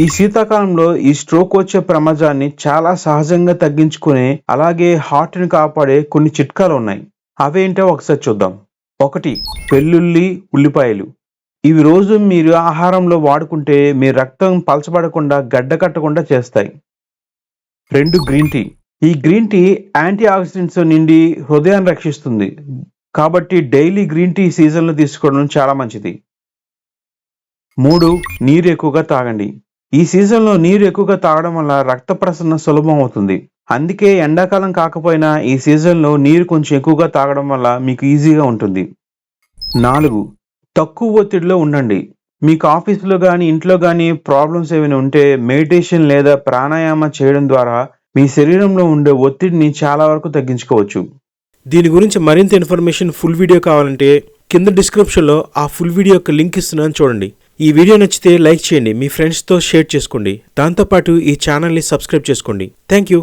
ఈ శీతాకాలంలో ఈ స్ట్రోక్ వచ్చే ప్రమాదాన్ని చాలా సహజంగా తగ్గించుకునే అలాగే హార్ట్ని కాపాడే కొన్ని చిట్కాలు ఉన్నాయి. అవేంటో ఒకసారి చూద్దాం. 1. వెల్లుల్లి, ఉల్లిపాయలు. ఇవి రోజు మీరు ఆహారంలో వాడుకుంటే మీ రక్తం పలచబడకుండా గడ్డ కట్టకుండా చేస్తాయి. 2. Green tea. ఈ గ్రీన్ టీ యాంటీ ఆక్సిడెంట్స్ నిండి హృదయాన్ని రక్షిస్తుంది. కాబట్టి డైలీ గ్రీన్ టీ సీజన్లో తీసుకోవడం చాలా మంచిది. 3. నీరు ఎక్కువగా తాగండి. ఈ సీజన్లో నీరు ఎక్కువగా తాగడం వల్ల రక్త ప్రసరణ సులభం అవుతుంది. అందుకే ఎండాకాలం కాకపోయినా ఈ సీజన్లో నీరు కొంచెం ఎక్కువగా తాగడం వల్ల మీకు ఈజీగా ఉంటుంది. 4. తక్కువ ఒత్తిడిలో ఉండండి. మీకు ఆఫీసులో కానీ ఇంట్లో కానీ ప్రాబ్లమ్స్ ఏమైనా ఉంటే మెడిటేషన్ లేదా ప్రాణాయామ చేయడం ద్వారా మీ శరీరంలో ఉండే ఒత్తిడిని చాలా వరకు తగ్గించుకోవచ్చు. దీని గురించి మరింత ఇన్ఫర్మేషన్ ఫుల్ వీడియో కావాలంటే కింద డిస్క్రిప్షన్లో ఆ ఫుల్ వీడియో యొక్క లింక్ ఇస్తున్నాను, చూడండి. ఈ వీడియో నచ్చితే లైక్ చేయండి, మీ ఫ్రెండ్స్తో షేర్ చేసుకోండి. దాంతోపాటు ఈ ఛానల్ని సబ్స్క్రైబ్ చేసుకోండి. Thank you.